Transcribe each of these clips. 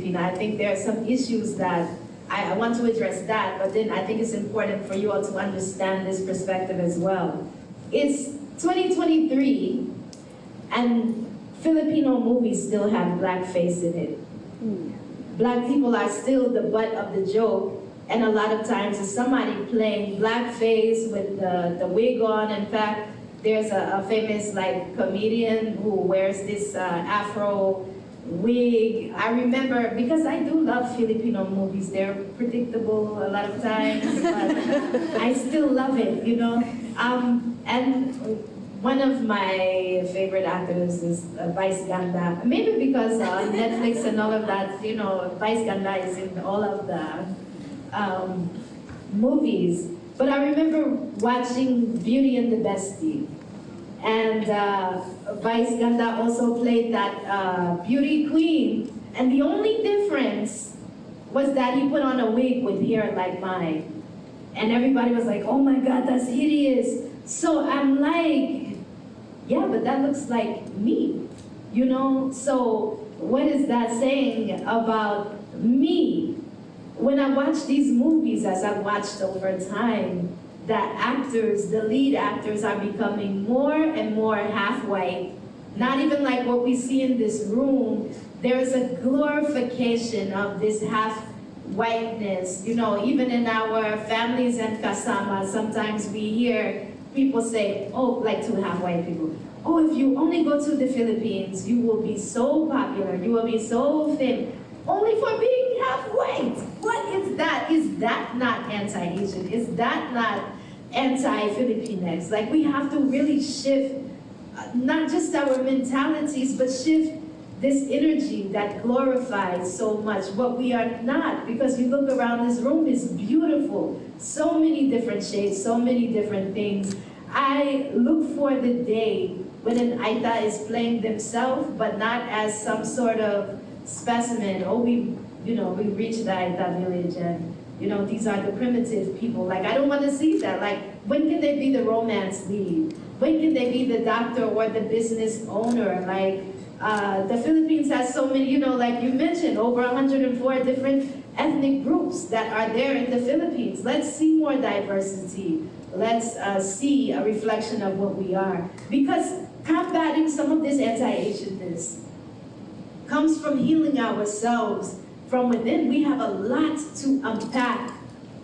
Filipina. I think there are some issues that I want to address that, but then I think it's important for you all to understand this perspective as well. It's 2023, and Filipino movies still have blackface in it. Black people are still the butt of the joke, and a lot of times it's somebody playing blackface with the wig on. In fact, there's a famous comedian who wears this afro wig. I remember, because I do love Filipino movies, they're predictable a lot of times, but I still love it, you know? And one of my favorite actors is Vice Ganda. Maybe because Netflix and all of that, you know, Vice Ganda is in all of the movies. But I remember watching Beauty and the Bestie. And Vice Ganda also played that beauty queen. And the only difference was that he put on a wig with hair like mine. And everybody was like, oh my God, that's hideous. So I'm like, yeah, but that looks like me, you know? So what is that saying about me? When I watch these movies, as I've watched over time, that actors, the lead actors, are becoming more and more half-white. Not even like what we see in this room. There's a glorification of this half-whiteness. You know, even in our families and kasama, sometimes we hear people say, oh, like two half-white people, oh, if you only go to the Philippines, you will be so popular, you will be so famous, only for being half-white. What is that? Is that not anti-Asian? Is that not anti-Filipinx? Like, we have to really shift not just our mentalities, but shift this energy that glorifies so much what we are not. Because you look around, this room is beautiful. So many different shades, so many different things. I look for the day when an Aita is playing themselves, but not as some sort of specimen. Oh, we reached the Aita village, and these are the primitive people. Like, I don't want to see that. Like, when can they be the romance lead? When can they be the doctor or the business owner? Like, the Philippines has so many, like you mentioned, over 104 different ethnic groups that are there in the Philippines. Let's see more diversity. Let's see a reflection of what we are. Because combating some of this anti-Asianness comes from healing ourselves from within. We have a lot to unpack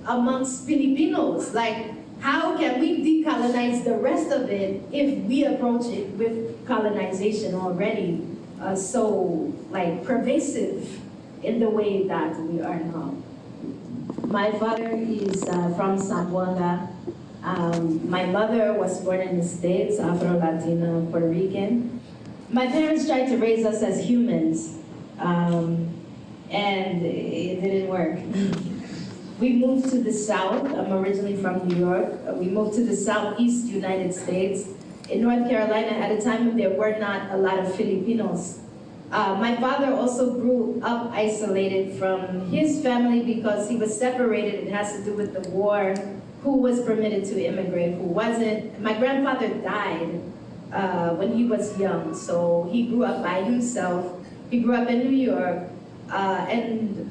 amongst Filipinos. Like, how can we decolonize the rest of it if we approach it with colonization already so pervasive in the way that we are now? My father is from Zamboanga. My mother was born in the States, Afro-Latina, Puerto Rican. My parents tried to raise us as humans, and it didn't work. We moved to the South. I'm originally from New York. We moved to the Southeast United States. In North Carolina, at a time when there were not a lot of Filipinos. My father also grew up isolated from his family because he was separated. It has to do with the war. Who was permitted to immigrate, who wasn't. My grandfather died when he was young, so he grew up by himself. He grew up in New York, and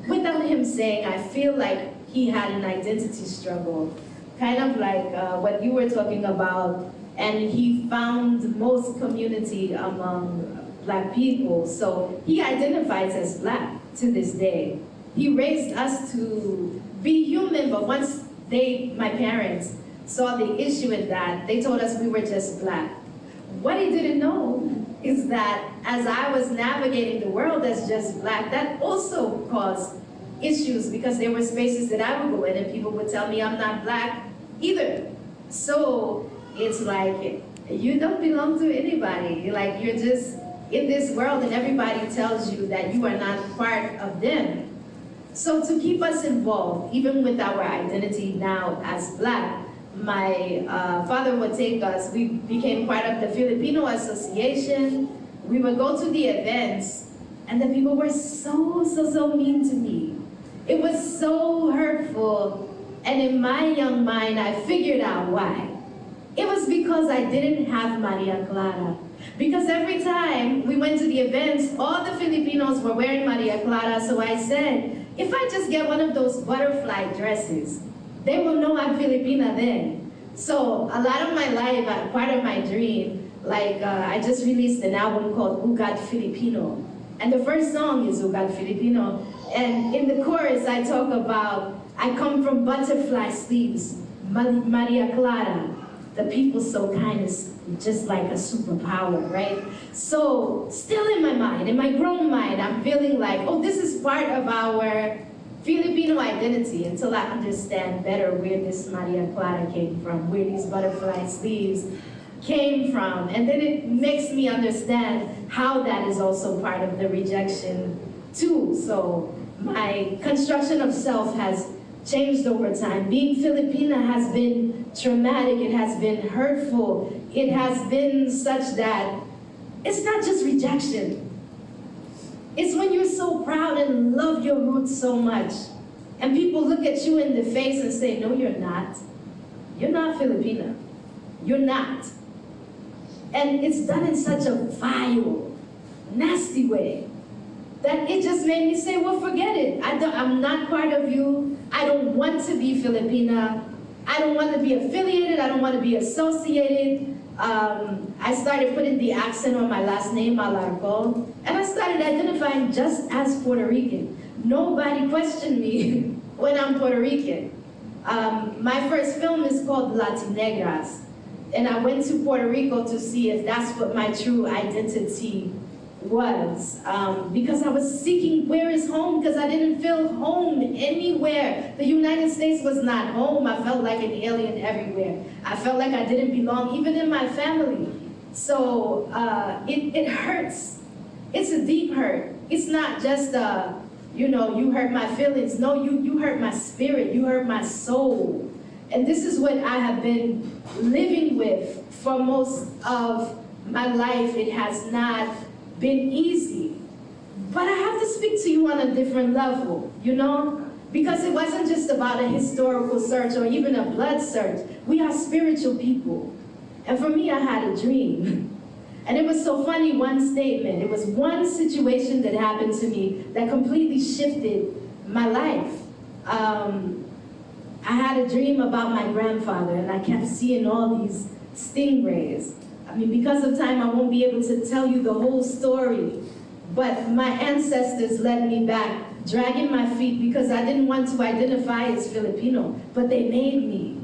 without him saying, I feel like he had an identity struggle, kind of like what you were talking about, and he found most community among Black people, so he identifies as Black to this day. He raised us to be human, but once my parents saw the issue with that, they told us we were just Black. What he didn't know is that as I was navigating the world as just Black, that also caused issues because there were spaces that I would go in and people would tell me I'm not Black either. So it's like, you don't belong to anybody. Like, you're just in this world and everybody tells you that you are not part of them. So to keep us involved, even with our identity now as Black, my father would take us, we became part of the Filipino Association. We would go to the events, and the people were so mean to me. It was so hurtful, and in my young mind, I figured out why. It was because I didn't have Maria Clara. Because every time we went to the events, all the Filipinos were wearing Maria Clara, so I said, if I just get one of those butterfly dresses, they will know I'm Filipina then. So a lot of my life, part of my dream, like I just released an album called Ugad Filipino. And the first song is Ugad Filipino. And in the chorus, I talk about, I come from butterfly sleeves, Maria Clara. The people so kind is just like a superpower, right? So still in my mind, in my grown mind, I'm feeling like, oh, this is part of our Filipino identity until I understand better where this Maria Clara came from, where these butterfly sleeves came from. And then it makes me understand how that is also part of the rejection too. So my construction of self has changed over time. Being Filipina has been traumatic, it has been hurtful, it has been such that it's not just rejection. It's when you're so proud and love your roots so much, and people look at you in the face and say, no, you're not. You're not Filipina. You're not. And it's done in such a vile, nasty way that it just made me say, well, forget it. I'm not part of you. I don't want to be Filipina. I don't want to be affiliated. I don't want to be associated. I started putting the accent on my last name, Alarcón, and I started identifying just as Puerto Rican. Nobody questioned me when I'm Puerto Rican. My first film is called Latinegras, and I went to Puerto Rico to see if that's what my true identity was, because I was seeking where is home, because I didn't feel home anywhere. The United States was not home. I felt like an alien everywhere. I felt like I didn't belong, even in my family. So it hurts. It's a deep hurt. It's not just, you know, you hurt my feelings. No, you hurt my spirit. You hurt my soul. And this is what I have been living with for most of my life. It has not been easy. But I have to speak to you on a different level, you know? Because it wasn't just about a historical search or even a blood search. We are spiritual people. And for me, I had a dream. And it was so funny, one statement. It was one situation that happened to me that completely shifted my life. I had a dream about my grandfather, and I kept seeing all these stingrays. I mean, because of time, I won't be able to tell you the whole story. But my ancestors led me back, dragging my feet because I didn't want to identify as Filipino, but they made me.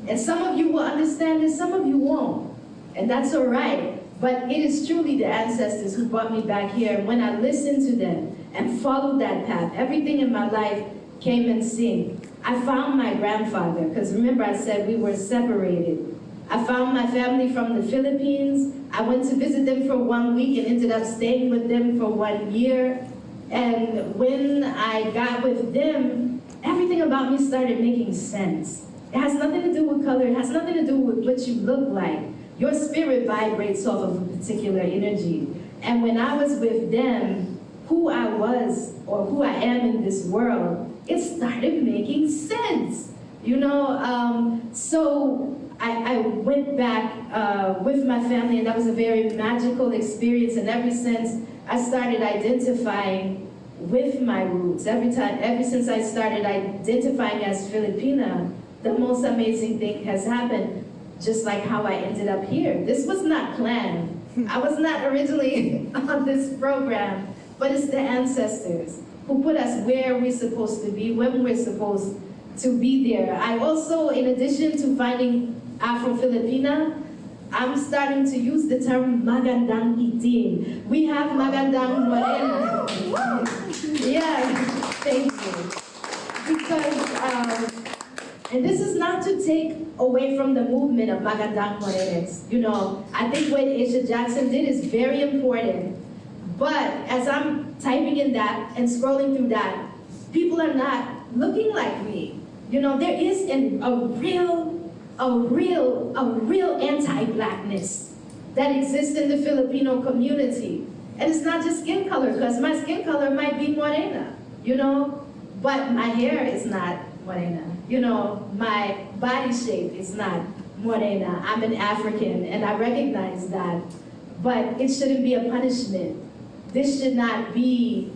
And some of you will understand this, some of you won't. And that's all right. But it is truly the ancestors who brought me back here. And when I listened to them and followed that path, everything in my life came in sync. I found my grandfather, because remember I said we were separated. I found my family from the Philippines. I went to visit them for 1 week and ended up staying with them for 1 year. And when I got with them, everything about me started making sense. It has nothing to do with color. It has nothing to do with what you look like. Your spirit vibrates off of a particular energy. And when I was with them, who I was or who I am in this world, it started making sense. You know, so I went back with my family, and that was a very magical experience. And ever since I started identifying with my roots, ever since I started identifying as Filipina, the most amazing thing has happened, just like how I ended up here. This was not planned. I was not originally on this program, but it's the ancestors who put us where we're supposed to be, when we're supposed to be there. I also, in addition to finding Afro-Filipina, I'm starting to use the term magandang itim. We have magandang morena. Yeah, thank you. Because, and this is not to take away from the movement of magandang morenas. You know, I think what Asia Jackson did is very important. But as I'm typing in that and scrolling through that, people are not looking like me. You know, there is a real anti-Blackness that exists in the Filipino community. And it's not just skin color, because my skin color might be morena, you know, but my hair is not morena. You know, my body shape is not morena. I'm an African, and I recognize that. but it shouldn't be a punishment. This should not be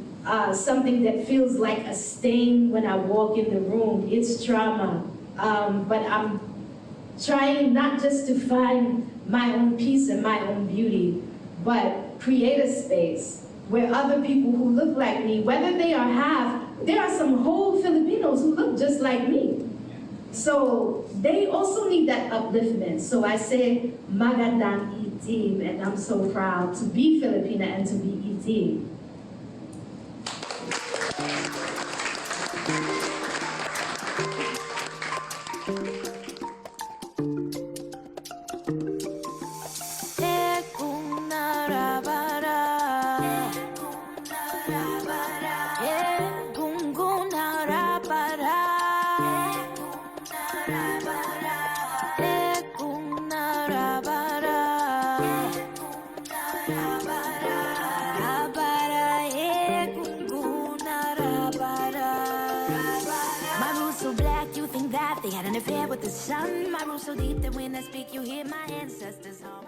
something that feels like a stain when I walk in the room. It's trauma. But I'm trying not just to find my own peace and my own beauty, but create a space where other people who look like me, whether they are half, there are some whole Filipinos who look just like me. So they also need that upliftment. So I say, magandang itim, and I'm so proud to be Filipina and to be itim. They had an affair with the sun. My roots so deep that when I speak, you hear my ancestors hum.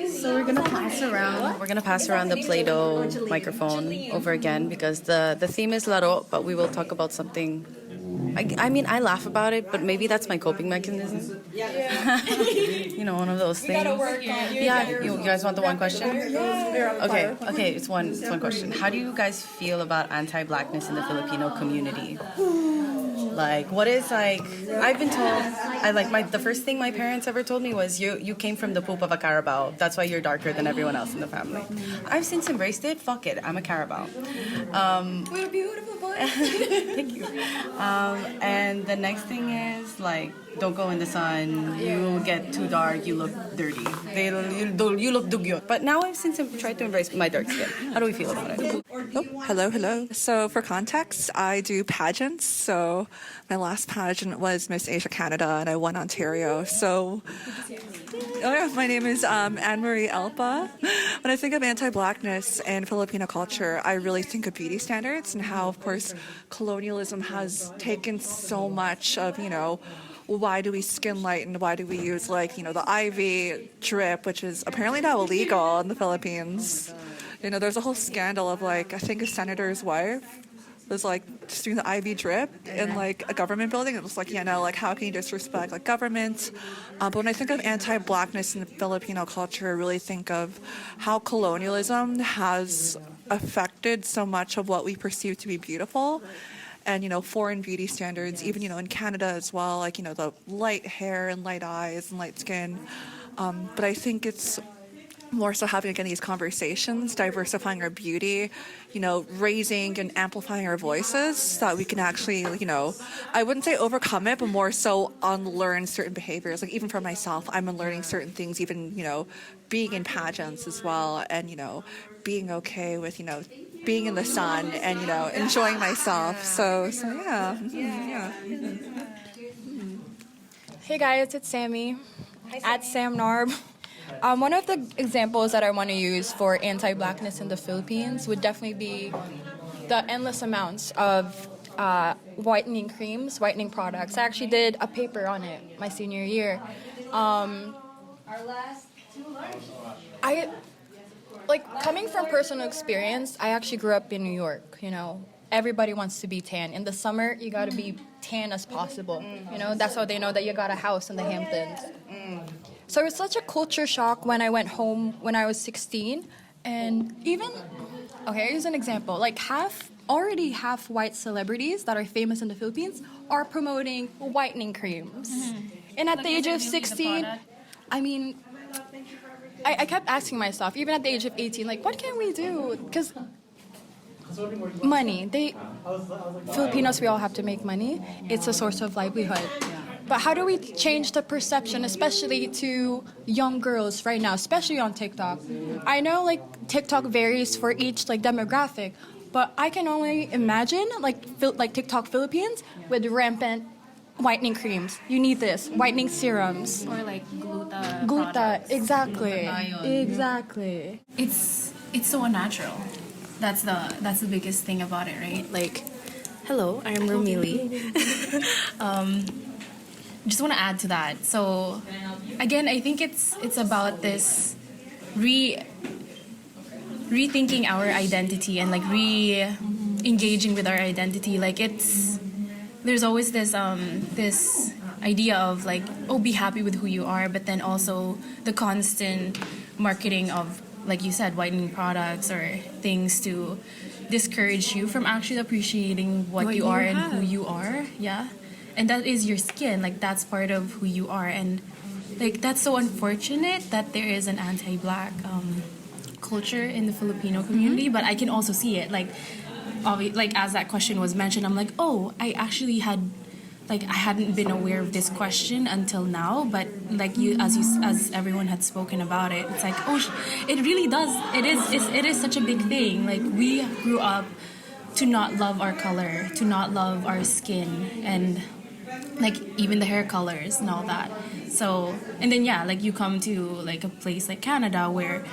So we're gonna pass around the Play-Doh microphone over again because the theme is laro, but we will talk about something. I mean, I laugh about it, but maybe that's my coping mechanism. Yeah. You know, one of those things. You guys want the one question? Okay, it's one question. How do you guys feel about anti-blackness in the Filipino community? Like, what is like? I've been told. The first thing my parents ever told me was, you came from the poop of a carabao. That's why you're darker than everyone else in the family. I've since embraced it. Fuck it, I'm a carabao. We're beautiful boys. Thank you. And the next thing is like, don't go in the sun. You get too dark. You look dirty. You look dugyot. But now I've since tried to embrace my dark skin. How do we feel about it? Oh, hello. So for context, I do pageants. So my last pageant was Miss Asia Canada, and I won Ontario. So, my name is Anne-Marie Elpa. When I think of anti-blackness and Filipino culture, I really think of beauty standards and how, of course, colonialism has taken so much of, why do we skin lighten? Why do we use the IV drip, which is apparently now illegal in the Philippines? There's a whole scandal of I think a senator's wife was just doing the IV drip in a government building. It was how can you disrespect government? But when I think of anti-blackness in Filipino culture, I really think of how colonialism has affected so much of what we perceive to be beautiful. And, foreign beauty standards, even, in Canada as well, the light hair and light eyes and light skin. But I think it's more so having, again, these conversations, diversifying our beauty, raising and amplifying our voices so that we can actually, I wouldn't say overcome it, but more so unlearn certain behaviors. Even for myself, I'm unlearning certain things, even, being in pageants as well and, being okay with, being in the sun and, enjoying myself. So yeah. Hey guys, it's Sammy at Sam Narb. One of the examples that I want to use for anti-blackness in the Philippines would definitely be the endless amounts of whitening creams, whitening products. I actually did a paper on it my senior year. Coming from personal experience, I actually grew up in New York. Everybody wants to be tan. In the summer, you gotta be tan as possible. That's how they know that you got a house in the Hamptons. So it was such a culture shock when I went home when I was 16. And even, here's an example. Half white celebrities that are famous in the Philippines are promoting whitening creams. And at the age of 16, I kept asking myself, even at the age of 18, what can we do? Because money, Filipinos, we all have to make money. It's a source of livelihood. But how do we change the perception, especially to young girls right now, especially on TikTok? I know TikTok varies for each demographic, but I can only imagine TikTok Philippines with rampant whitening creams. You need this. Whitening serums. Or gluta. Gluta, exactly. Exactly. It's so unnatural. That's the biggest thing about it, right? Hello, I'm Romili. Just want to add to that. So, again, I think it's about this rethinking our identity and like re-engaging with our identity. Like there's always this this idea of like, oh, be happy with who you are, but then also the constant marketing of, like you said, whitening products or things to discourage you from actually appreciating what you are and who you are. Yeah. And that is your skin. Like, that's part of who you are. And like, that's so unfortunate that there is an anti-Black culture in the Filipino community, but I can also see it. Like, as that question was mentioned, I'm like, oh, I actually had, like, I hadn't been aware of this question until now, but like as everyone had spoken about it, it's like, oh, it really does. It is such a big thing. Like, we grew up to not love our color, to not love our skin, and like even the hair colors and all that. So, and then yeah, like you come to like a place like Canada where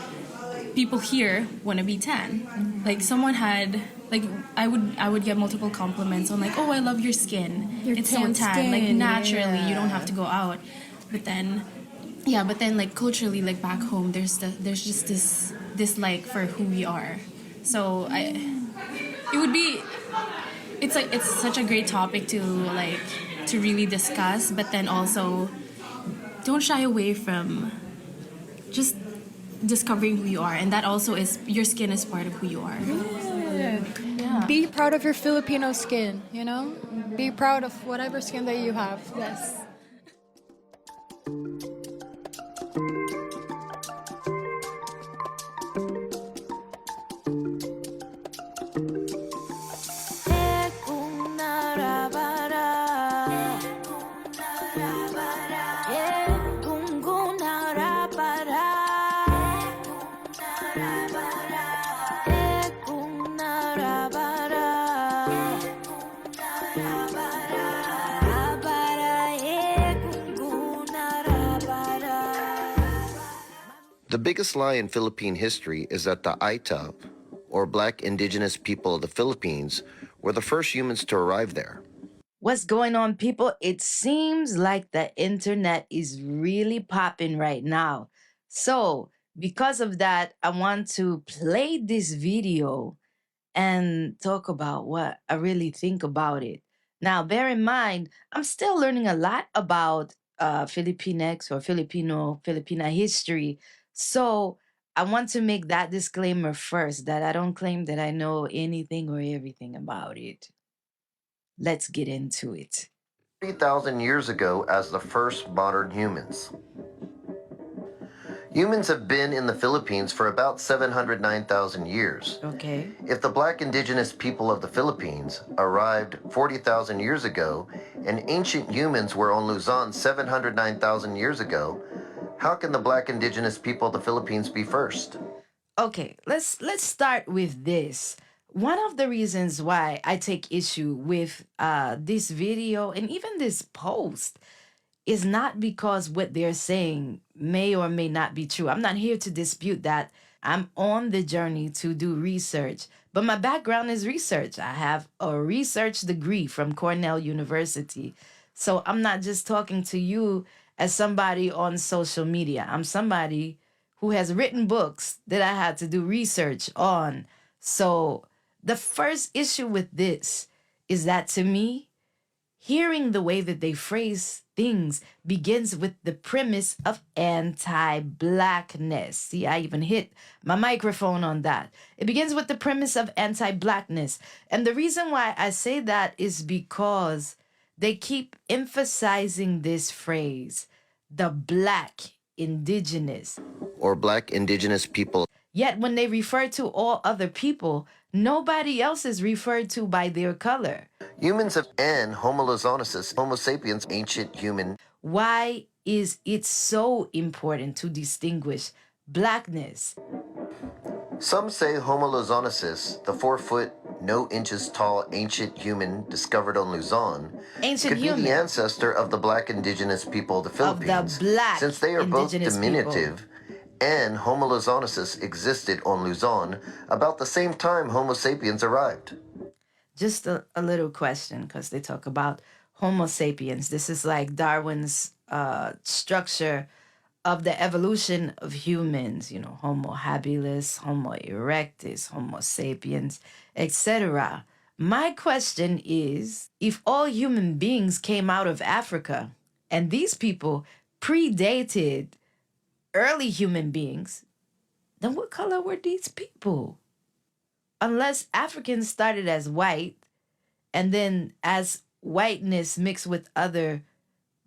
people here want to be tan. Like someone had, like I would get multiple compliments on like, oh, I love your skin. It's so tan, like naturally, you don't have to go out. But then like culturally, like back home, there's just this dislike for who we are. So it's such a great topic to really discuss, but then also don't shy away from just discovering who you are, and that also is, your skin is part of who you are. Yeah. Be proud of your Filipino skin, you know? Be proud of whatever skin that you have. Yes. The biggest lie in Philippine history is that the Aita, or Black indigenous people of the Philippines, were the first humans to arrive there. What's going on, people? It seems like the internet is really popping right now. So, because of that, I want to play this video and talk about what I really think about it. Now, bear in mind, I'm still learning a lot about Filipinx or Filipina history. So I want to make that disclaimer first, that I don't claim that I know anything or everything about it. Let's get into it. 30,000 years ago as the first modern humans. Humans have been in the Philippines for about 709,000 years. Okay. If the Black indigenous people of the Philippines arrived 40,000 years ago and ancient humans were on Luzon 709,000 years ago, how can the Black indigenous people of the Philippines be first? Okay, let's start with this. One of the reasons why I take issue with this video and even this post is not because what they're saying may or may not be true. I'm not here to dispute that. I'm on the journey to do research, but my background is research. I have a research degree from Cornell University. So I'm not just talking to you as somebody on social media. I'm somebody who has written books that I had to do research on. So the first issue with this is that, to me, hearing the way that they phrase things begins with the premise of anti-Blackness. See, I even hit my microphone on that. It begins with the premise of anti-Blackness. And the reason why I say that is because they keep emphasizing this phrase, the Black indigenous. Or Black indigenous people. Yet when they refer to all other people, nobody else is referred to by their color. Humans and Homo luzonesis, Homo sapiens, ancient human. Why is it so important to distinguish Blackness? Some say Homo luzonesis, the 4 foot, no inches tall ancient human discovered on Luzon, Ancient could human. be the ancestor of the Black indigenous people of the Philippines, Black since they are both indigenous diminutive, and Homo luzonesis existed on Luzon about the same time Homo sapiens arrived. Just a little question, because they talk about Homo sapiens. This is like Darwin's structure of the evolution of humans, Homo habilis, Homo erectus, Homo sapiens, etc. My question is, if all human beings came out of Africa and these people predated early human beings, then what color were these people? Unless Africans started as white and then as whiteness mixed with other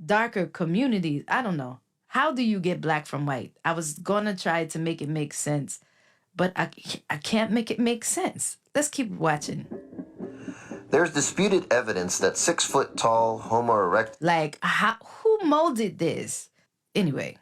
darker communities, I don't know. How do you get black from white? I was gonna try to make it make sense, but I can't make it make sense. Let's keep watching. There's disputed evidence that 6-foot tall Homo erectus Who molded this? Anyway.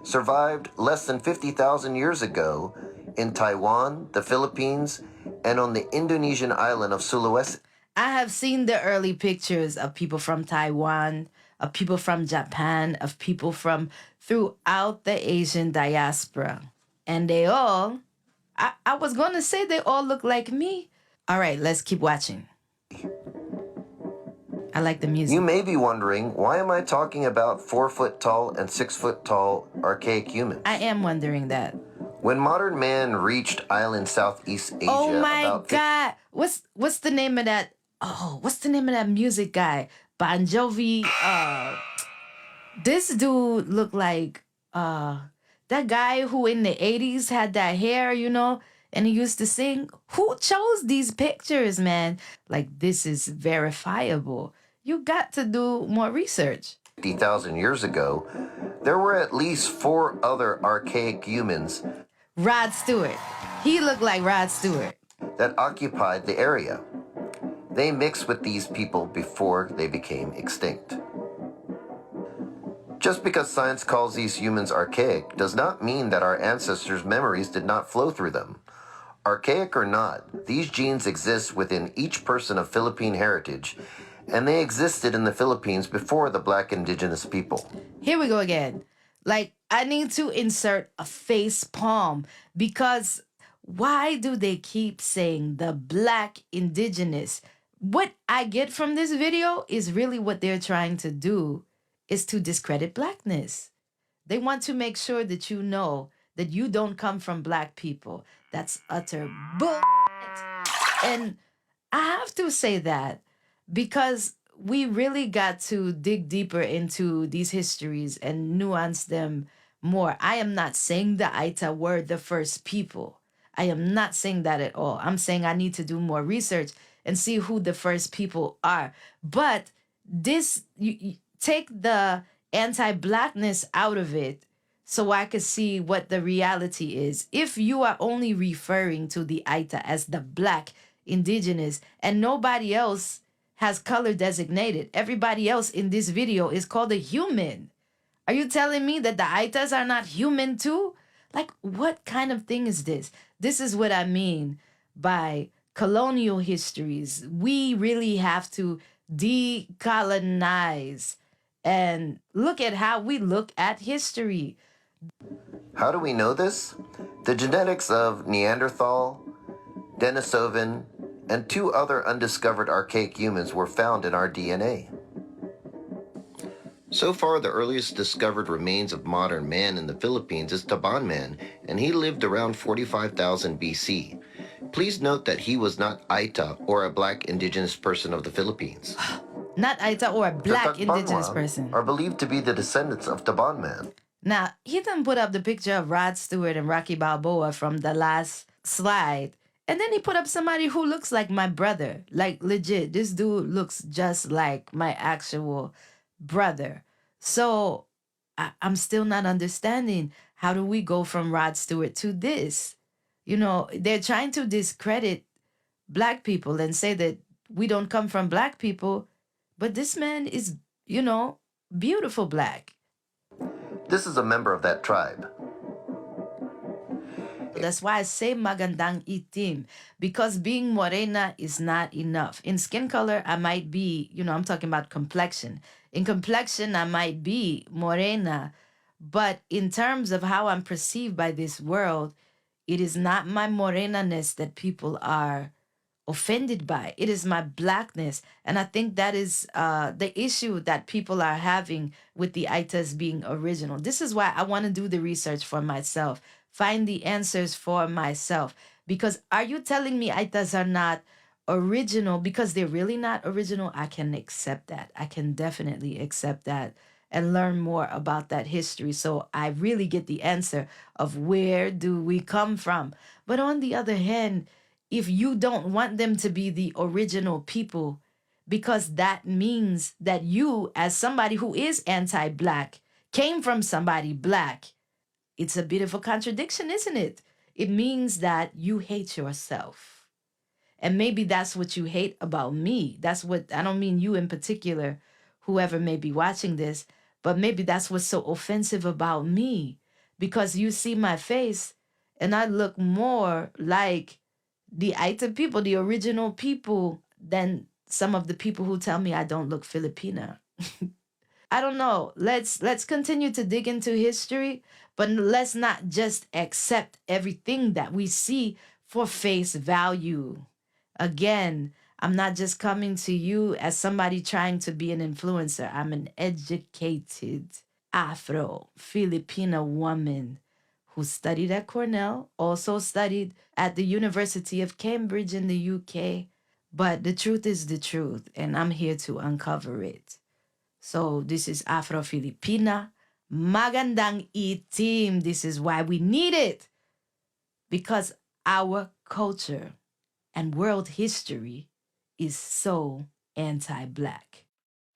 Survived less than 50,000 years ago in Taiwan, the Philippines, and on the Indonesian island of Sulawesi. I have seen the early pictures of people from Taiwan, of people from Japan, of people from throughout the Asian diaspora. And they all, I was going to say they all look like me. All right, let's keep watching. I like the music. You may be wondering, why am I talking about 4-foot tall and 6-foot tall archaic humans? I am wondering that. When modern man reached island Southeast Asia, oh my God, what's the name of that? Oh, what's the name of that music guy? Bon Jovi. This dude looked like that guy who in the 80s had that hair, and he used to sing. Who chose these pictures, man? Like, this is verifiable. You got to do more research. 50,000 years ago, there were at least 4 other archaic humans. Rod Stewart. He looked like Rod Stewart. That occupied the area. They mixed with these people before they became extinct. Just because science calls these humans archaic does not mean that our ancestors' memories did not flow through them. Archaic or not, these genes exist within each person of Philippine heritage, and they existed in the Philippines before the Black indigenous people. Here we go again. Like, I need to insert a face palm, because why do they keep saying the Black indigenous? What I get from this video is really what they're trying to do is to discredit Blackness. They want to make sure that you know that you don't come from Black people. That's utter bull. And I have to say that because we really got to dig deeper into these histories and nuance them more. I am not saying the Aita were the first people. I am not saying that at all. I'm saying I need to do more research and see who the first people are. But this, you take the anti-Blackness out of it so I could see what the reality is. If you are only referring to the Aita as the Black indigenous and nobody else has color designated, everybody else in this video is called a human. Are you telling me that the Aitas are not human too? Like, what kind of thing is this? This is what I mean by colonial histories. We really have to decolonize and look at how we look at history. How do we know this? The genetics of Neanderthal, Denisovan, and 2 other undiscovered archaic humans were found in our DNA. So far, the earliest discovered remains of modern man in the Philippines is Taban Man, and he lived around 45,000 BC. Please note that he was not Aita or a Black indigenous person of the Philippines. Not Aita or a Black indigenous person. Are believed to be the descendants of Taban Man. Now, he done put up the picture of Rod Stewart and Rocky Balboa from the last slide. And then he put up somebody who looks like my brother. Like, legit, this dude looks just like my actual brother. So I'm still not understanding, how do we go from Rod Stewart to this? They're trying to discredit Black people and say that we don't come from Black people, but this man is, beautiful Black. This is a member of that tribe. That's why I say magandang itim, because being morena is not enough. In skin color, I might be, I'm talking about complexion. In complexion, I might be morena, but in terms of how I'm perceived by this world, it is not my morena-ness that people are offended by. It is my Blackness. And I think that is the issue that people are having with the Aitas being original. This is why I want to do the research for myself, find the answers for myself. Because are you telling me Aitas are not original because they're really not original? I can accept that. I can definitely accept that and learn more about that history. So I really get the answer of where do we come from. But on the other hand, if you don't want them to be the original people, because that means that you, as somebody who is anti-Black, came from somebody Black, it's a bit of a contradiction, isn't it? It means that you hate yourself. And maybe that's what you hate about me. That's what, I don't mean you in particular, whoever may be watching this, but maybe that's what's so offensive about me. Because you see my face and I look more like the Aita people, the original people, than some of the people who tell me I don't look Filipina. I don't know. Let's continue to dig into history, but let's not just accept everything that we see for face value. Again, I'm not just coming to you as somebody trying to be an influencer. I'm an educated Afro-Filipina woman who studied at Cornell, also studied at the University of Cambridge in the UK. But the truth is the truth, and I'm here to uncover it. So this is Afro-Filipina. Magandang itim. This is why we need it. Because our culture and world history is so anti-Black.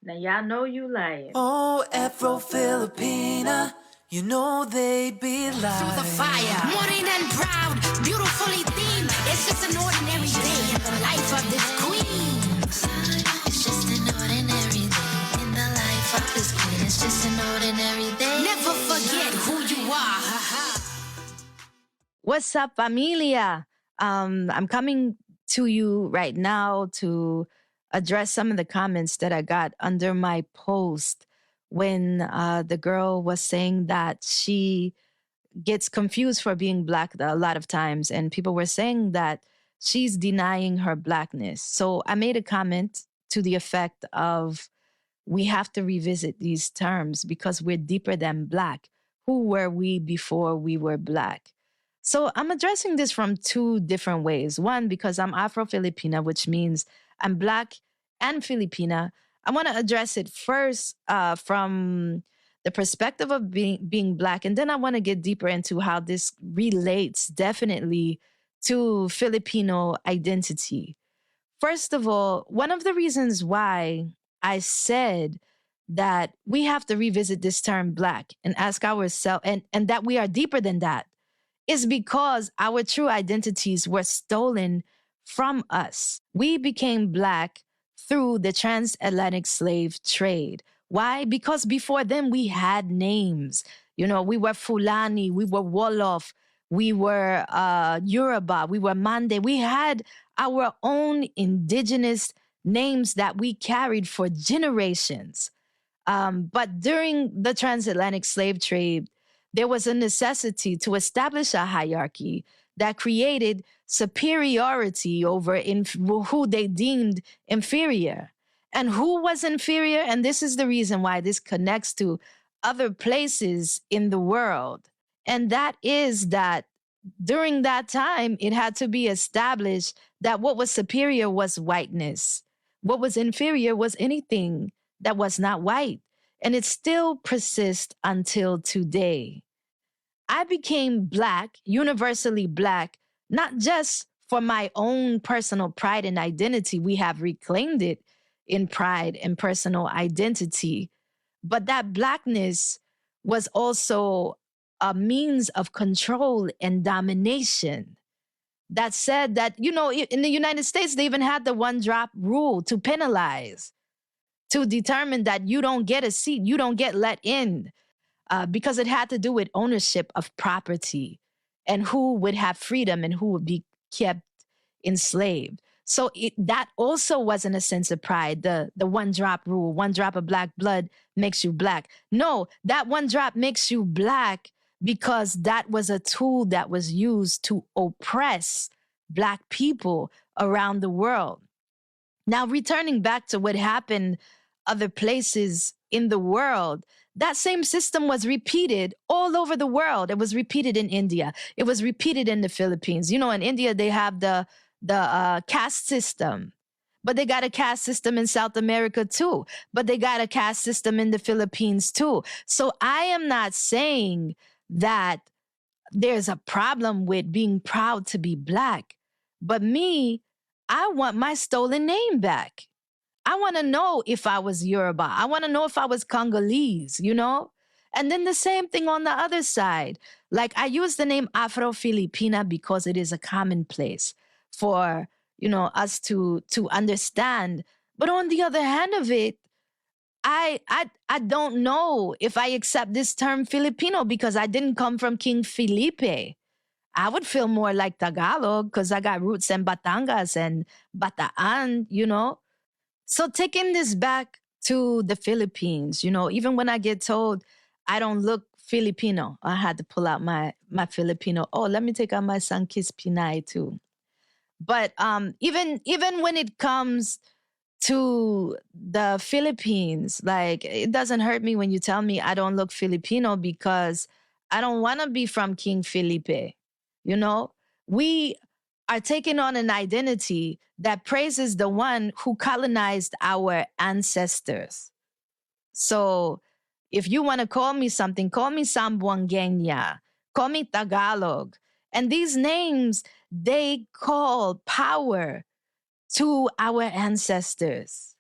Now y'all know you lying. Oh, Afro-Filipina, you know they be lying. Through the fire, morning and proud, beautifully themed. It's just an ordinary day in the life of this queen. It's just an ordinary day in the life of this queen. It's just an ordinary day. Never forget who you are. What's up, familia? I'm coming to you right now to address some of the comments that I got under my post when the girl was saying that she gets confused for being Black a lot of times, and people were saying that she's denying her Blackness. So I made a comment to the effect of, we have to revisit these terms because we're deeper than Black. Who were we before we were Black? So I'm addressing this from two different ways. One, because I'm Afro-Filipina, which means I'm Black and Filipina. I want to address it first from the perspective of being Black, and then I want to get deeper into how this relates definitely to Filipino identity. First of all, one of the reasons why I said that we have to revisit this term Black and ask ourselves, and that we are deeper than that, is because our true identities were stolen from us. We became Black through the transatlantic slave trade. Why? Because before then we had names. You know, we were Fulani, we were Wolof, we were Yoruba, we were Mande. We had our own indigenous names that we carried for generations. But during the transatlantic slave trade, there was a necessity to establish a hierarchy that created superiority over who they deemed inferior. And who was inferior? And this is the reason why this connects to other places in the world. And that is that during that time, it had to be established that what was superior was whiteness. What was inferior was anything that was not white. And it still persists until today. I became Black, universally Black, not just for my own personal pride and identity. We have reclaimed it in pride and personal identity. But that Blackness was also a means of control and domination. That said that, you know, in the United States, they even had the one-drop rule to penalize, to determine that you don't get a seat, you don't get let in, because it had to do with ownership of property and who would have freedom and who would be kept enslaved. So that also wasn't a sense of pride, the one-drop rule. One drop of Black blood makes you Black. No, that one drop makes you Black because that was a tool that was used to oppress Black people around the world. Now, returning back to what happened other places in the world, that same system was repeated all over the world. It was repeated in India. It was repeated in the Philippines. You know, in India, they have the caste system, but they got a caste system in South America too. But they got a caste system in the Philippines too. So I am not saying that there's a problem with being proud to be Black. But me, I want my stolen name back. I want to know if I was Yoruba. I want to know if I was Congolese, you know? And then the same thing on the other side. Like I use the name Afro-Filipina because it is a commonplace for, you know, us to understand. But on the other hand of it, I don't know if I accept this term Filipino because I didn't come from King Felipe. I would feel more like Tagalog because I got roots in Batangas and Bataan, you know? So taking this back to the Philippines, you know, even when I get told I don't look Filipino, I had to pull out my Filipino. Oh, let me take out my Sankis Pinay too. But even when it comes to the Philippines, like it doesn't hurt me when you tell me I don't look Filipino because I don't want to be from King Felipe. You know, we are taking on an identity that praises the one who colonized our ancestors. So if you want to call me something, call me Sambuangueña, call me Tagalog. And these names, they call power to our ancestors.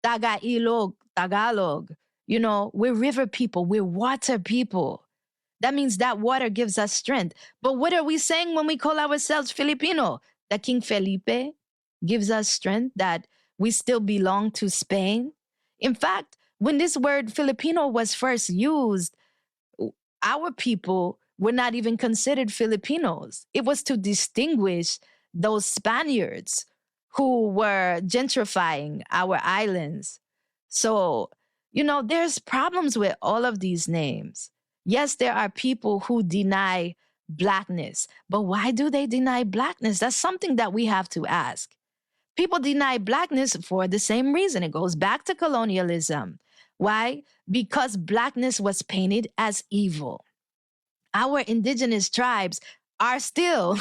Taga Ilog, Tagalog. You know, we're river people, we're water people. That means that water gives us strength. But what are we saying when we call ourselves Filipino? That King Felipe gives us strength, that we still belong to Spain. In fact, when this word Filipino was first used, our people were not even considered Filipinos. It was to distinguish those Spaniards who were gentrifying our islands. So, you know, there's problems with all of these names. Yes, there are people who deny Blackness, but why do they deny Blackness? That's something that we have to ask. People deny Blackness for the same reason. It goes back to colonialism. Why? Because Blackness was painted as evil. Our indigenous tribes are still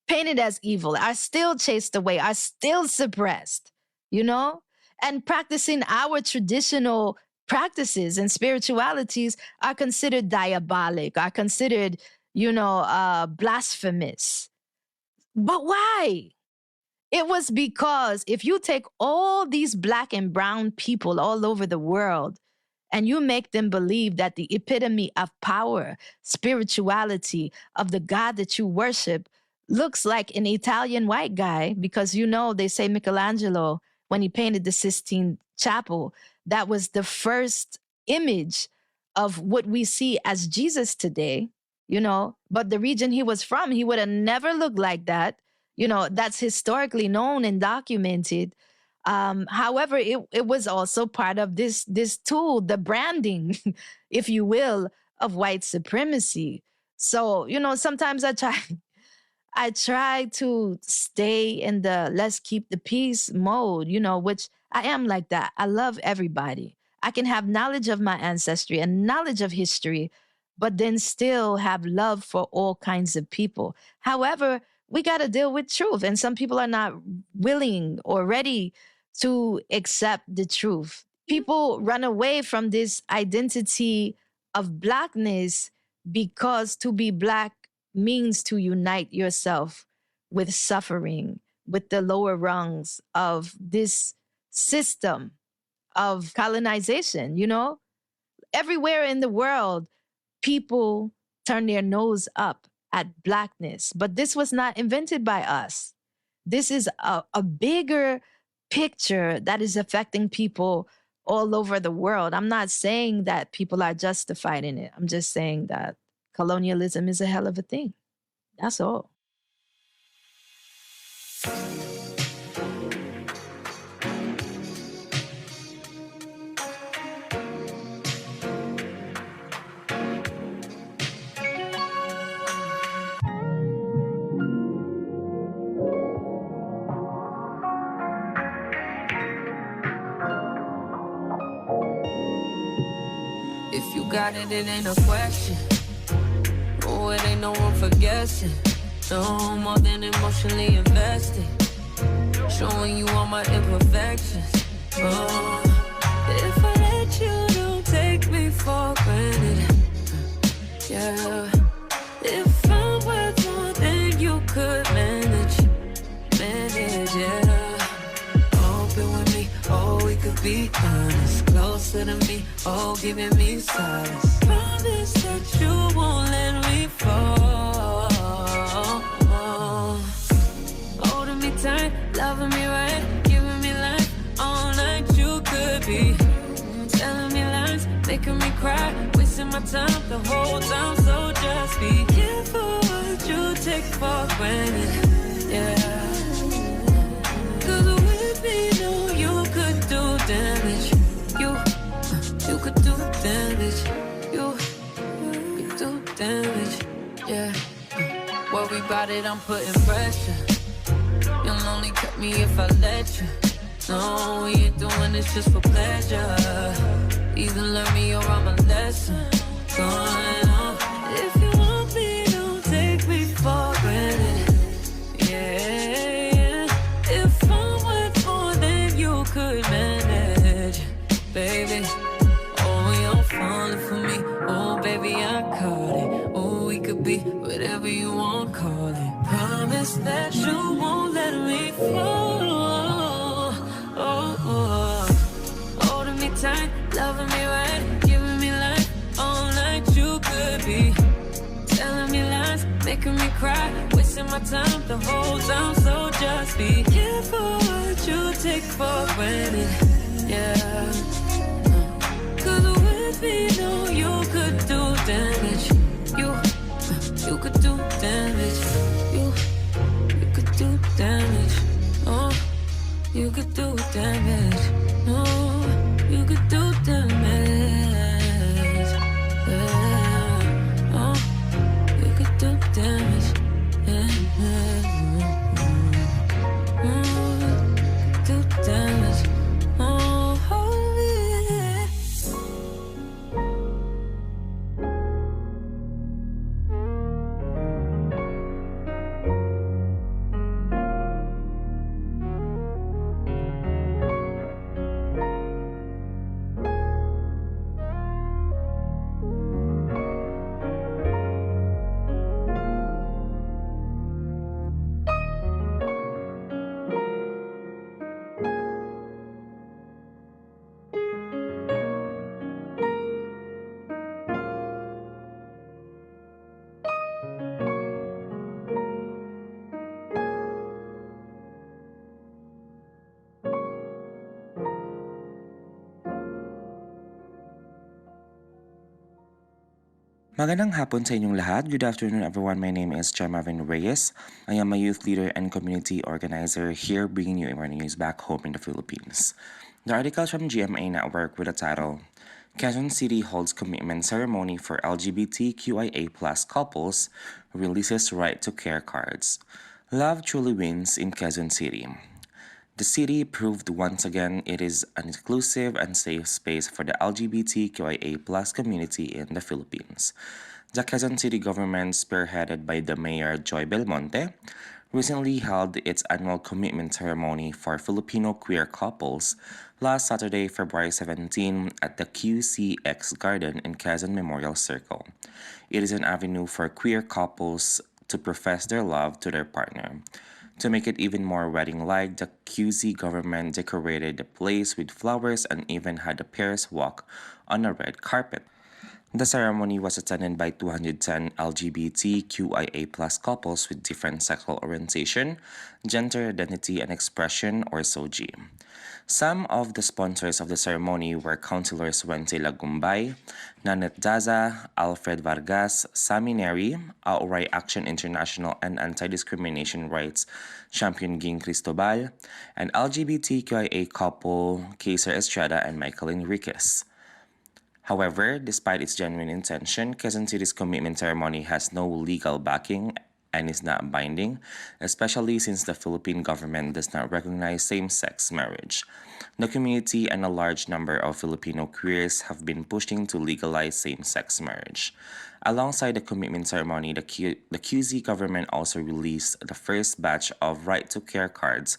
painted as evil, are still chased away, are still suppressed, you know? And practicing our traditional practices and spiritualities are considered diabolic, are considered, you know, blasphemous. But why? It was because if you take all these Black and brown people all over the world and you make them believe that the epitome of power, spirituality, of the God that you worship looks like an Italian white guy, because you know, they say Michelangelo, when he painted the Sistine Chapel, that was the first image of what we see as Jesus today, you know, but the region he was from, he would have never looked like that. You know, that's historically known and documented. However, it was also part of this tool, the branding, if you will, of white supremacy. So, you know, sometimes I try to stay in the let's keep the peace mode, you know, which I am like that. I love everybody. I can have knowledge of my ancestry and knowledge of history, but then still have love for all kinds of people. However, we got to deal with truth. And some people are not willing or ready to accept the truth. People run away from this identity of Blackness because to be Black means to unite yourself with suffering, with the lower rungs of this system of colonization, you know? Everywhere in the world, people turn their nose up at Blackness, but this was not invented by us. This is a bigger picture that is affecting people all over the world. I'm not saying that people are justified in it. I'm just saying that colonialism is a hell of a thing. That's all. If you got it, it ain't a question. Oh, it ain't no room for guessing. No more than emotionally invested. Showing you all my imperfections. Oh, if I let you, don't take me for granted. Yeah, if I'm worth more than you could manage, yeah. Open with me, oh, we could be honest. Closer to me, oh, giving me silence. Promise that you won't let me fall. Holding me tight, loving me right, giving me life all night. You could be telling me lies, making me cry, wasting my time the whole time. So just be careful what you take for granted. Yeah. Cause with me, no, you could do damage. You could do damage. You could do damage. Yeah. Worry about it, I'm putting pressure. You'll only cut me if I let you. No, we ain't doing this just for pleasure. Either learn me or I'm a lesson. Going on. If you want me, don't take me for granted. Yeah. If I'm worth more than you could manage, baby. Oh, you're falling for me. Oh, baby, I caught it. Oh, we could be whatever you want, call it. Promise that you won't let me fall. Holding me tight, loving me right, giving me life all night. You could be telling me lies, making me cry, wasting my time the whole time. So just be careful what you take for granted. Yeah. Cause with me, no, you could do damage. You could do damage. You could do damage. Oh, you could do damage. No, you could do damage. Yeah. Oh, you could do damage. Yeah. Do damage. Oh, yeah. Magandang hapon sa inyong lahat. Good afternoon everyone. My name is Marvin Reyes. I am a youth leader and community organizer here bringing you important news back home in the Philippines. The article from GMA Network with the title, Quezon City Holds Commitment Ceremony for LGBTQIA+ couples, releases right to care cards. Love truly wins in Quezon City. The city proved once again it is an inclusive and safe space for the LGBTQIA+ community in the Philippines. The Quezon City government, spearheaded by the Mayor Joy Belmonte, recently held its annual commitment ceremony for Filipino queer couples last Saturday, February 17 at the QCX Garden in Quezon Memorial Circle. It is an avenue for queer couples to profess their love to their partner. To make it even more wedding-like, the QC government decorated the place with flowers and even had the pairs walk on a red carpet. The ceremony was attended by 210 LGBTQIA+ couples with different sexual orientation, gender identity, and expression, or SOGI. Some of the sponsors of the ceremony were Councilors Wente Lagumbay, Nanette Daza, Alfred Vargas, Sami Neri, Auray Action International and Anti-Discrimination Rights Champion Ging Cristobal, and LGBTQIA couple Kaiser Estrada and Michael Enriquez. However, despite its genuine intention, Quezon City's commitment ceremony has no legal backing and is not binding, especially since the Philippine government does not recognize same-sex marriage. The community and a large number of Filipino queers have been pushing to legalize same-sex marriage. Alongside the commitment ceremony, the QZ government also released the first batch of Right to Care cards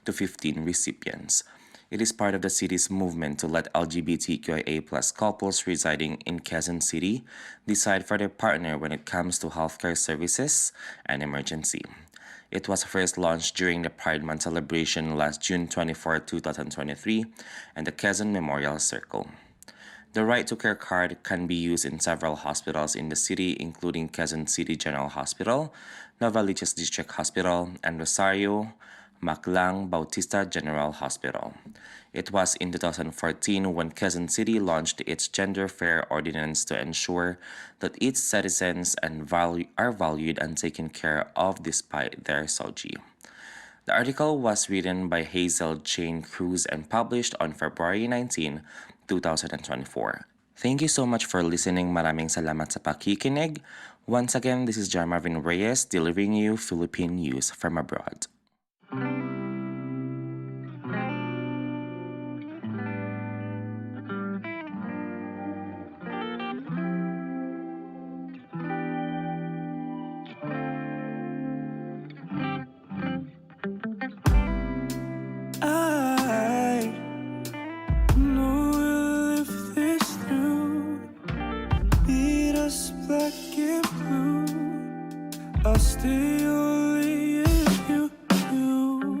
to 15 recipients. It is part of the city's movement to let LGBTQIA+ couples residing in Quezon City decide for their partner when it comes to healthcare services and emergency. It was first launched during the Pride Month celebration last June 24, 2023, and the Quezon Memorial Circle. The Right to Care card can be used in several hospitals in the city, including Quezon City General Hospital, Novaliches District Hospital, and Rosario Maclang Bautista General Hospital. It was in 2014 when Quezon City launched its Gender Fair Ordinance to ensure that its citizens are valued and taken care of despite their SOGI. The article was written by Hazel Jane Cruz and published on February 19, 2024. Thank you so much for listening. Maraming salamat sa pakikinig. Once again, this is Jar Marvin Reyes delivering you Philippine news from abroad. I know we'll live this through. Beat us black and blue. I'll stay only if you do.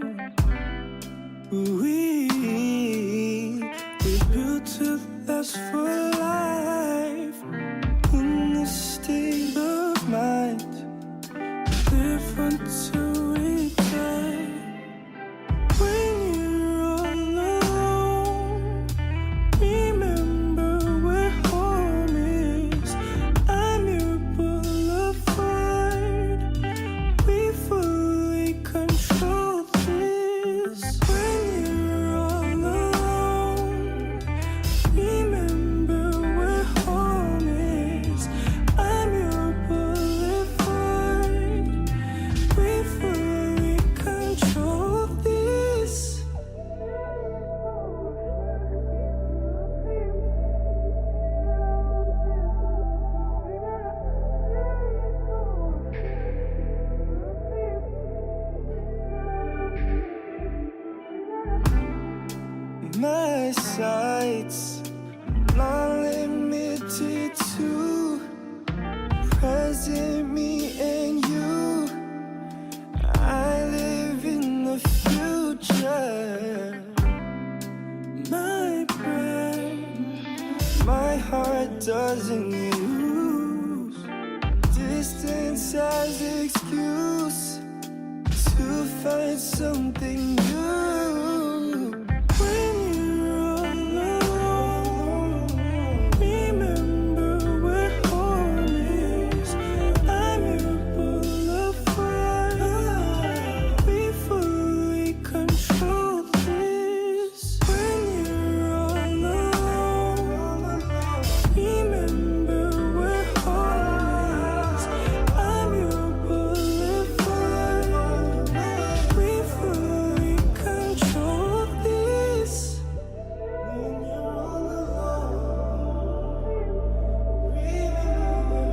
We're built to last for life. In this state of mind, live until we die. When you're all alone, remember where home is. I'm your boulevard. We fully control this. When you're all alone, remember where home is. I'm your boulevard. We fully control this. My sights not limited to present me and you. I live in the future. My brain, my heart doesn't use distance as excuse to find something new. When you're all alone, remember where home is. I'm your boulevard. We fully control this. When you're all alone, remember where home is. I'm your boulevard. We fully control this. When you're all alone, remember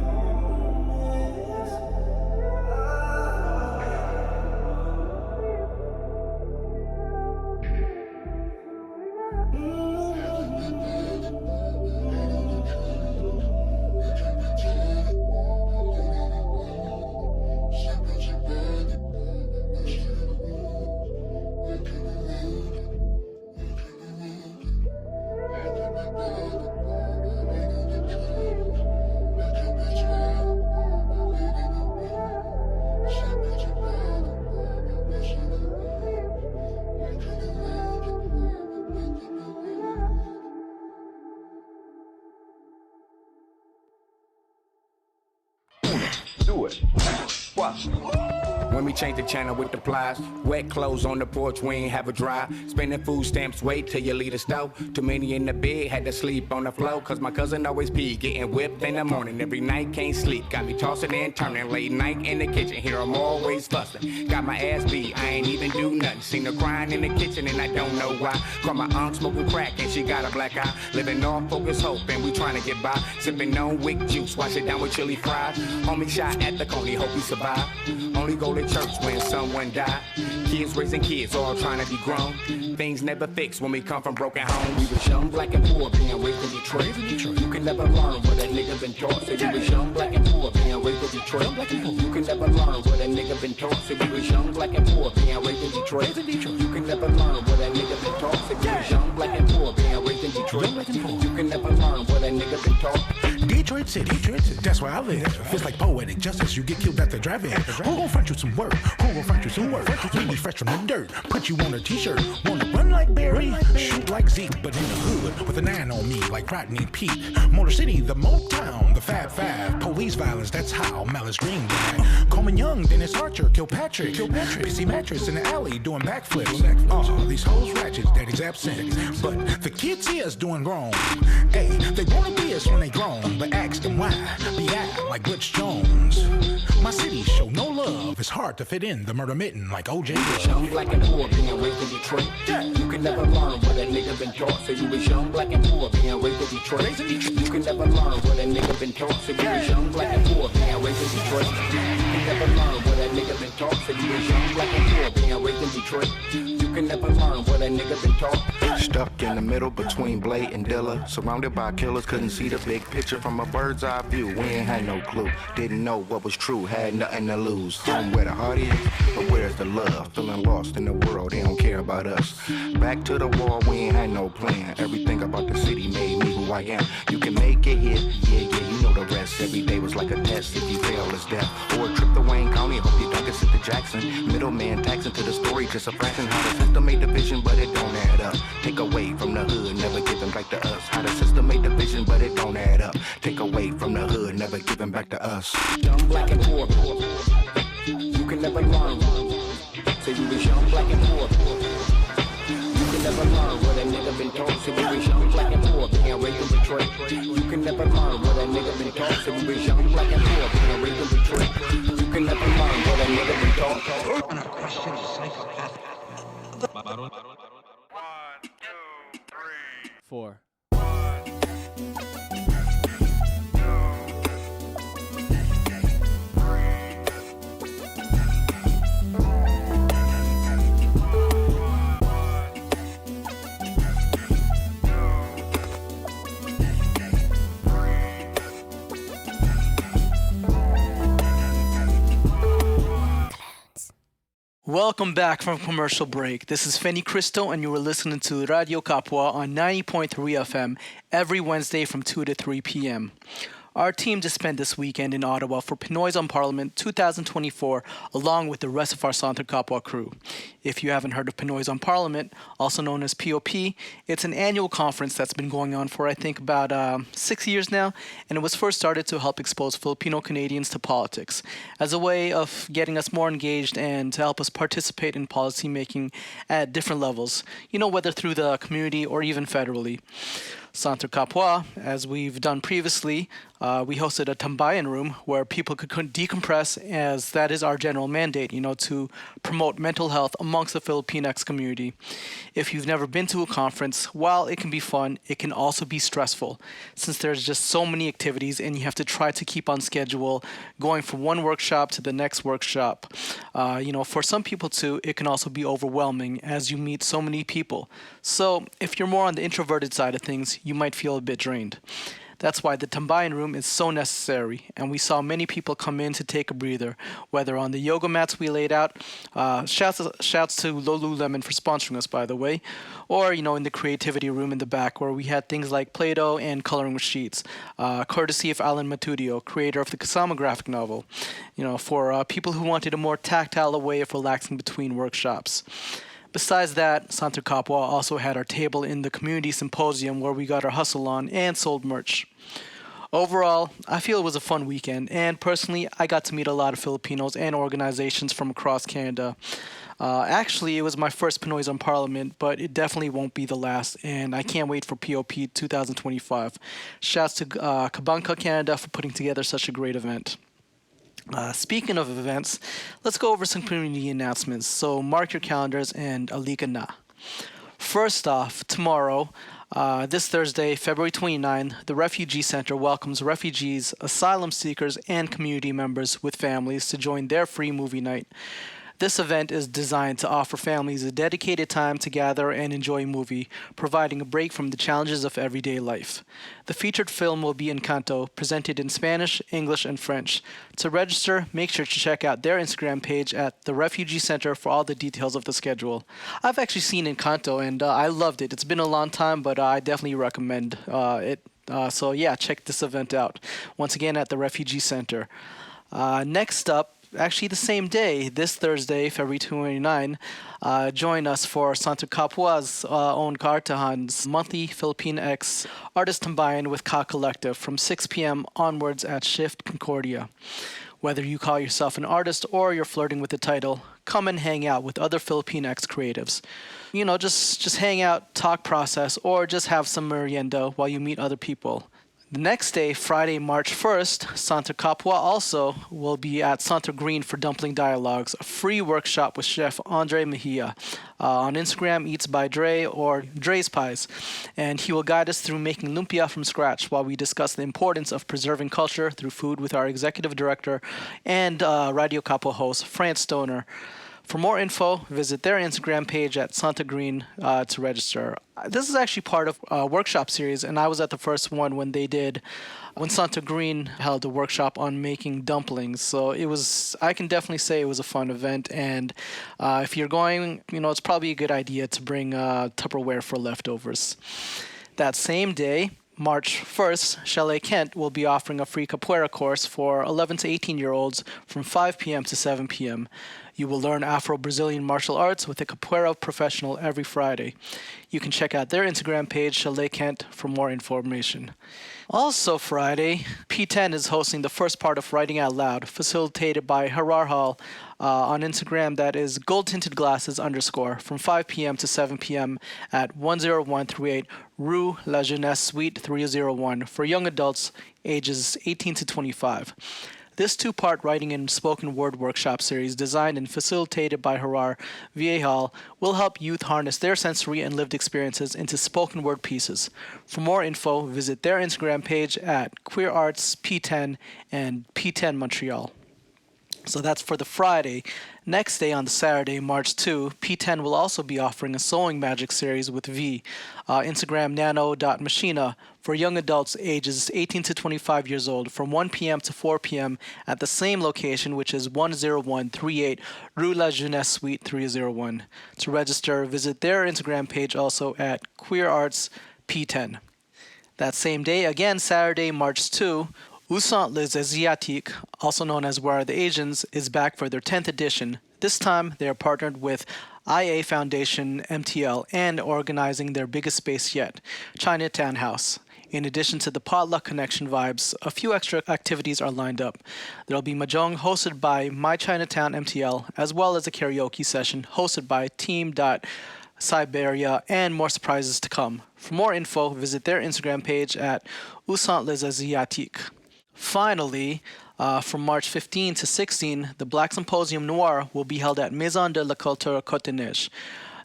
Due, quattro. When we change the channel with the plies, wet clothes on the porch, we ain't have a dry. Spending food stamps, wait till you leave the stove. Too many in the bed, had to sleep on the floor. Cause my cousin always pee, getting whipped in the morning. Every night, can't sleep, got me tossing and turning. Late night in the kitchen, here I'm always fussing. Got my ass beat, I ain't even do nothing. Seen her crying in the kitchen and I don't know why. Call my aunt smoking crack and she got a black eye. Living off focus hope and we trying to get by. Sipping on wick juice, wash it down with chili fries. Homie shot at the coney, hope he survive. Only go to church when someone die. Kids raising kids, all trying to be grown. Things never fix when we come from broken homes. We was young, black and poor, being raised in Detroit. You can never learn what a nigga been taught. Say we was young, black and poor, being raised in Detroit. You can never learn what a nigga been taught. Say we was young, black and poor, being raised in Detroit. You can never learn what a nigga been taught. Say we was young, black and poor, being raised in Detroit. You can never learn what a nigga been taught. Detroit City, that's where I live. Feels like poetic justice, you get killed at the drive-in. Who gon' front you some work? Who gon' front you some work? We be fresh from the dirt, put you on a t-shirt. Wanna run like Barry, shoot like Zeke, but in the hood, with an iron on me like Rodney and Pete. Motor City, the Motown, the Fab Five. Police violence, that's how Malice Green died. Coleman Young, Dennis Archer, Kilpatrick. Pissy Mattress in the alley doing backflips. Oh, these hoes ratchets, daddy's absent. But the kids see us doing wrong. Hey, they wanna be us when they grown, but ask them why. Be out like Butch Jones. My city show no love. It's hard to fit in the murder mitten like OJ was. Young, black and poor, being raised in Detroit. You can never learn what a nigga been taught. Say you was young, black and poor, being raised in Detroit. You can never learn what a nigga been taught. Say you was young, black and poor, being raised in Detroit. You can never learn what a nigga been taught. Say you was young, black and poor, being raised in Detroit. You can never learn what a nigga been taught. Stuck in the middle between Blade and Dilla. Surrounded by killers, couldn't see the big picture from a bird's eye view. We ain't had no clue, didn't know what was true, had nothing to lose. Home where the heart is, but where's the love? Feeling lost in the world, they don't care about us. Back to the wall, we ain't had no plan. Everything about the city made me who I am. You can make it here, yeah, you know the rest. Every day was like a test, if you fail, it's death. Or a trip to Wayne County, hope you don't get sent to Jackson. Middleman taxing to the story, just a fraction. How the system made the vision, but it don't add up. Take away from the hood, never giving back to us. How the system made the vision, but it don't add up. Take away from the hood, never giving back to us. Young, black and poor, you can never learn. Say you was young, black and poor. You can never learn what a nigga been taught. Say you was young, black and poor, being raised in Detroit. You can never learn what a nigga been taught. Say you was young, black and poor, being raised in Detroit. You can never learn what a nigga been taught. And a question is psychopath. 4. Welcome back from commercial break. This is Fenny Cristo, and you were listening to Radyo Kapwa on 90.3 FM every Wednesday from 2 to 3 p.m. Our team just spent this weekend in Ottawa for Pinoys on Parliament 2024, along with the rest of our Centre Kapwa crew. If you haven't heard of Pinoys on Parliament, also known as POP, it's an annual conference that's been going on for, I think, about 6 years now, and it was first started to help expose Filipino Canadians to politics as a way of getting us more engaged and to help us participate in policy making at different levels, whether through the community or even federally. Centre Kapwa, as we've done previously, we hosted a tambayan room where people could decompress, as that is our general mandate, to promote mental health amongst the Filipinx community. If you've never been to a conference, while it can be fun, it can also be stressful, since there's just so many activities and you have to try to keep on schedule, going from one workshop to the next workshop. For some people too, it can also be overwhelming as you meet so many people. So if you're more on the introverted side of things, you might feel a bit drained. That's why the tambayan room is so necessary, and we saw many people come in to take a breather, whether on the yoga mats we laid out, shouts to Lululemon for sponsoring us, by the way, or, in the creativity room in the back where we had things like Play-Doh and coloring with sheets, courtesy of Alan Matudio, creator of the Kasama graphic novel, for people who wanted a more tactile way of relaxing between workshops. Besides that, Centre Kapwa also had our table in the community symposium where we got our hustle on and sold merch. Overall, I feel it was a fun weekend, and personally, I got to meet a lot of Filipinos and organizations from across Canada. Actually, it was my first Pinoys on Parliament, but it definitely won't be the last, and I can't wait for POP 2025. Shouts to Kabanka Canada for putting together such a great event. Speaking of events, let's go over some community announcements, so mark your calendars and alika na. First off, tomorrow, this Thursday, February 29, the Refugee Center welcomes refugees, asylum seekers, and community members with families to join their free movie night. This event is designed to offer families a dedicated time to gather and enjoy a movie, providing a break from the challenges of everyday life. The featured film will be Encanto, presented in Spanish, English, and French. To register, make sure to check out their Instagram page at the Refugee Center for all the details of the schedule. I've actually seen Encanto, and I loved it. It's been a long time, but I definitely recommend it. So yeah, check this event out. Once again, at the Refugee Center. Next up, actually the same day, this Thursday, February 29, join us for Santa Kapwa's own Kartahan's monthly Philippine X Artist Tambayan with Ka Collective from 6 p.m. onwards at Shift Concordia. Whether you call yourself an artist or you're flirting with the title, come and hang out with other Philippine X creatives. You know, just hang out, talk process, or just have some merienda while you meet other people. The next day, Friday, March 1st, Santa Kapwa also will be at Santa Green for Dumpling Dialogues, a free workshop with Chef Andre Mejia. On Instagram, Eats by Dre or Dre's Pies. And he will guide us through making lumpia from scratch while we discuss the importance of preserving culture through food with our executive director and Radio Kapwa host, France Stoner. For more info, visit their Instagram page at Santa Green to register. This is actually part of a workshop series, and I was at the first one when Santa Green held a workshop on making dumplings. So I can definitely say it was a fun event, and if you're going, it's probably a good idea to bring Tupperware for leftovers. That same day, March 1st, Chalet Kent will be offering a free capoeira course for 11 to 18-year-olds from 5 p.m. to 7 p.m. You will learn Afro-Brazilian martial arts with a capoeira professional every Friday. You can check out their Instagram page, Chalet Kent, for more information. Also Friday, P10 is hosting the first part of Writing Out Loud, facilitated by Harar Hall on Instagram, that is gold-tinted glasses _ from 5 p.m. to 7 p.m. at 10138 Rue La Jeunesse Suite 301 for young adults ages 18 to 25. This two-part writing and spoken word workshop series, designed and facilitated by Harar Viehal, will help youth harness their sensory and lived experiences into spoken word pieces. For more info, visit their Instagram page at Queer Arts P10 and P10 Montreal. So that's for the Friday. Next day, on the Saturday, March 2, P10 will also be offering a sewing magic series with V, Instagram nano.machina, for young adults ages 18 to 25 years old from 1 p.m. to 4 p.m. at the same location, which is 10138 Rue La Jeunesse Suite 301. To register, visit their Instagram page also at Queer Arts P10. That same day, again Saturday, March 2, Usant Les Asiatiques, also known as Where Are the Asians, is back for their 10th edition. This time, they are partnered with IA Foundation MTL and organizing their biggest space yet, Chinatown House. In addition to the potluck connection vibes, a few extra activities are lined up. There'll be Mahjong hosted by My Chinatown MTL, as well as a karaoke session hosted by Team Siberia, and more surprises to come. For more info, visit their Instagram page at Usant Les Asiatiques. Finally, from March 15 to 16, the Black Symposium Noir will be held at Maison de la Culture Cotoneige.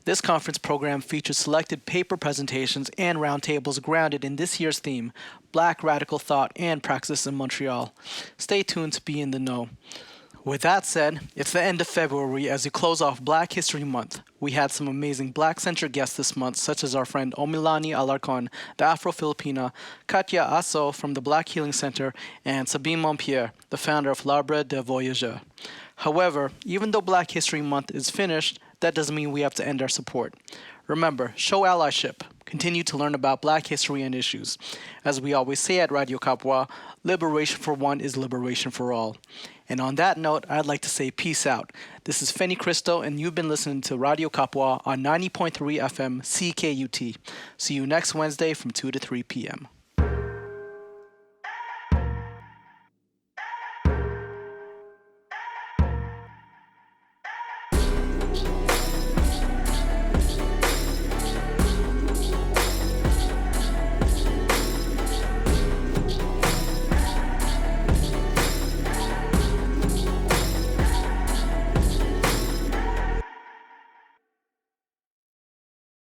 This conference program features selected paper presentations and roundtables grounded in this year's theme, Black Radical Thought and Praxis in Montreal. Stay tuned to be in the know. With that said, it's the end of February as we close off Black History Month. We had some amazing Black-centered guests this month, such as our friend Omilani Alarcon, the Afro-Filipina, Katya Asso from the Black Healing Center, and Sabine Montpierre, the founder of L'Arbre de Voyageur. However, even though Black History Month is finished, that doesn't mean we have to end our support. Remember, show allyship. Continue to learn about Black history and issues. As we always say at Radio Kapwa, liberation for one is liberation for all. And on that note, I'd like to say peace out. This is Feni Cristo, and you've been listening to Radio Kapwa on 90.3 FM CKUT. See you next Wednesday from 2 to 3 p.m.